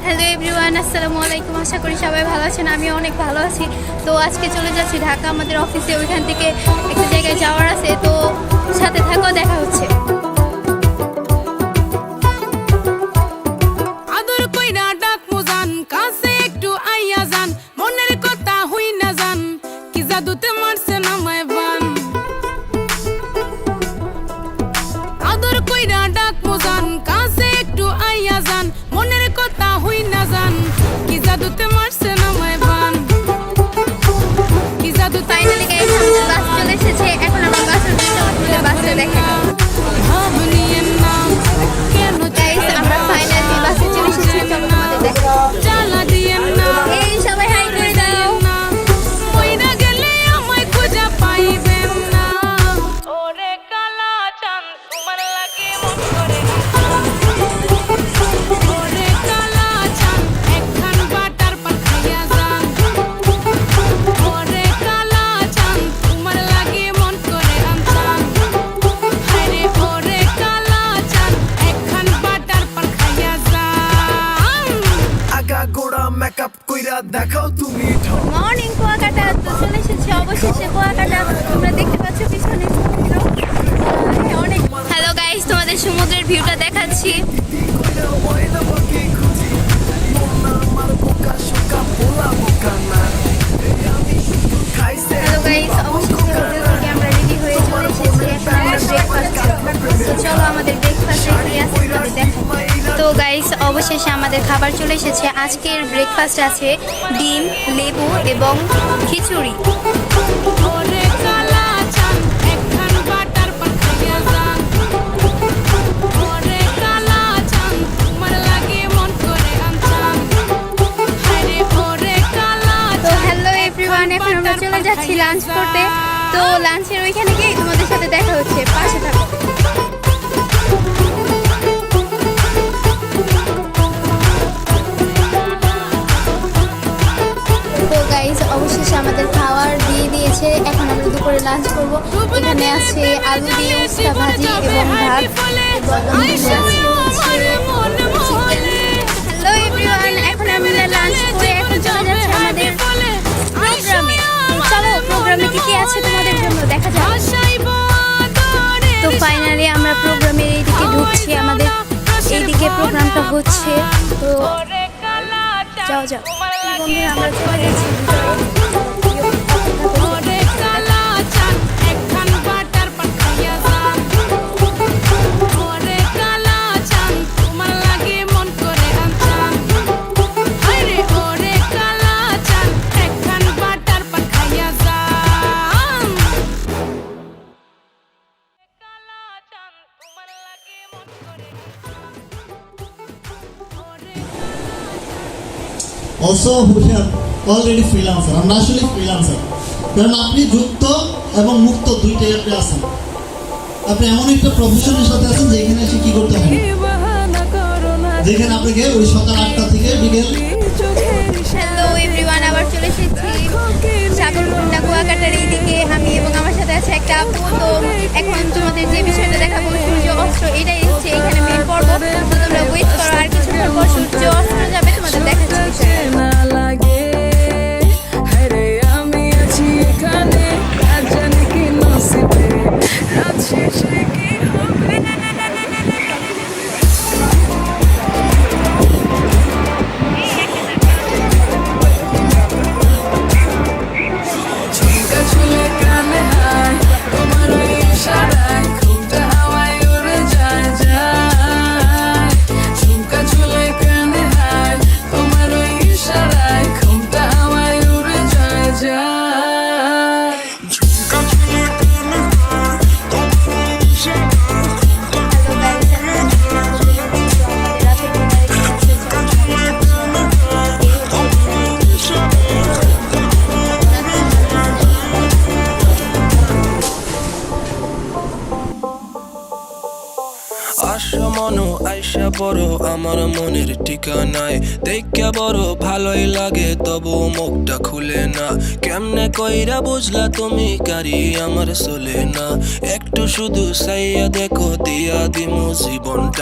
Hello everyone, আসসালামু আলাইকুম। আশা করি সবাই ভালো আছেন। আমি অনেক ভালো আছি। তো আজকে চলে যাচ্ছি ঢাকা আমাদের অফিসে, ওইখান থেকে একটা জায়গায় যাওয়ার আছে। তো সাথে থাকো, দেখা হচ্ছে। আদর কইরা ডাক মোজান, কাছে একটু আইয়া যান, মনের কথা হই না যান, কি জাদুতে মারছে নামায় বান। আদর কইরা ডাক মোজান, কাছে একটু আইয়া যান, মনের কথা হই না যান, কি জাদুতে মারছে নামায় বান, কি জাদু। ফাইনালি গাইস, আমাদের বাস চলে এসেছে। এখন আমরা বাসে বাসে দেখা ভাব নিয়েন না, কেন গাইস, আমরা ফাইনালি বাসে চলে এসেছি। চলো তোমাদের দেখা। জ্বালা দিয়েন না, এই সবাই হাই করে দাও। কইরা গেলে আমায় খুঁজে পাইবেন না। ওরে কালা চাঁদ তোমার লাগে মন করে, ওরে কালা চাঁদ একখান বাটার পান খাইয়া যান, ওরে কালা চাঁদ তোমার লাগে মন করে আনছান, হায়রে ওরে কালা চাঁদ একখান বাটার পান খাইয়া যান। আগা গোড়া মেকআপ কইরা দেখাও তুমি ঢং। মর্নিং কুয়াকাটা তো চলে এসেছে অবশেষে। কুয়াকাটা তোমরা দেখতে পাচ্ছ পিছনে সমুদ্র। অনেক হ্যালো গাইস, তোমাদের সমুদ্রের ভিউটা দেখাচ্ছি। কইরা ময়না পাখি খুঁজি, মোনা আমার বোকা শোকা পোলা বোকা না। এই আমি শুধু খাইছে হ্যালো গাইস, অবশেষে হোটেল থেকে আমরা রেডি হয়ে চলে এসেছি। এখন আমরা ব্রেকফাস্ট। তো চলো আমাদের ব্রেকফাস্টে কি আছে তোমাদের দেখো। তো গাইস, অবশেষে আমাদের খাবার চলে এসেছে। আজকের ব্রেকফাস্ট আছে ডিম, লেবু এবং খিচুড়ি। ওরে কালা চাঁদ একখান বাটার পান খাইয়া যান, ওরে কালা চাঁদ তোমার লাগে মন করে আনছান, হায়রে ওরে কালা তো হ্যালো এভরিওয়ান, এখন আমরা চলে যাচ্ছি লাঞ্চ করতে। তো লাঞ্চের ওইখানে গিয়ে তোমাদের সাথে দেখা হচ্ছে। পাশে থাকো। তো গাইজ, অবশেষে আমাদের খাবার দিয়ে দিয়েছে। এখন আমরা দুপুরে লাঞ্চ করব। এখানে আছে আলু দিয়ে উস্তা ভাজি এবং ভাত। হ্যালো এভরিওয়ান, এখন আমরা লাঞ্চ করে এখন চলে যাচ্ছি আমাদের প্রোগ্রামে। চলো প্রোগ্রামে কি কি আছে তোমাদের জন্য দেখা যাক। তো ফাইনালি আমরা প্রোগ্রামের এইদিকে ঢুকছি। আমাদের এইদিকে প্রোগ্রামটা হচ্ছে। তো যাও যাও বন্ধুরা, আমরা চলে যাচ্ছি ওরে কালা চাঁদ একখান বাটার পান খাইয়া যান, ওরে কালা চাঁদ তোমার লাগে মন করে আনছান, হায়রে ওরে কালা চাঁদ একখান বাটার পান খাইয়া যান, কালা চাঁদ তোমার লাগে মন করে Also, we are already freelancer. I'm actually freelancer. কারণ আপনি যুক্ত এবং মুক্ত দুইটাই আপনি আছেন। আপনি এমন একটা প্রফেশনের সাথে আছেন যেখানে এসে কি করতে হয়, যেখানে আপনাকে ওই সকাল 8টা থেকে বিকেল। হ্যালো এভরিওয়ান, আবার চলে এসেছি সাগরকুণ্ডা কুয়াকাটার এইদিকে। আমি এবং আমার সাথে আছে একটা আপু। তো এখন তোমাদের যে বিষয়টা দেখাবো, সূর্য অস্ত্র, এটাই হচ্ছে এখানে মেন পর্ব। তো তোমরা ওয়েট করো, আর কিছুক্ষণ পর সূর্য অস্ত্র যাবে, তোমাদের দেখাচ্ছি বিষয়টা। আশা মনো আইসা বড় আমার মনের ঠিকানায়, দেখা বড় ভালোই লাগে তবু মুখটা খুলে না। কেমনে কইরা বুঝলা তুমি গাড়ি আমার চলে না, একটু শুধু চাইয়া দেখো দিয়া দিমু জীবনটা।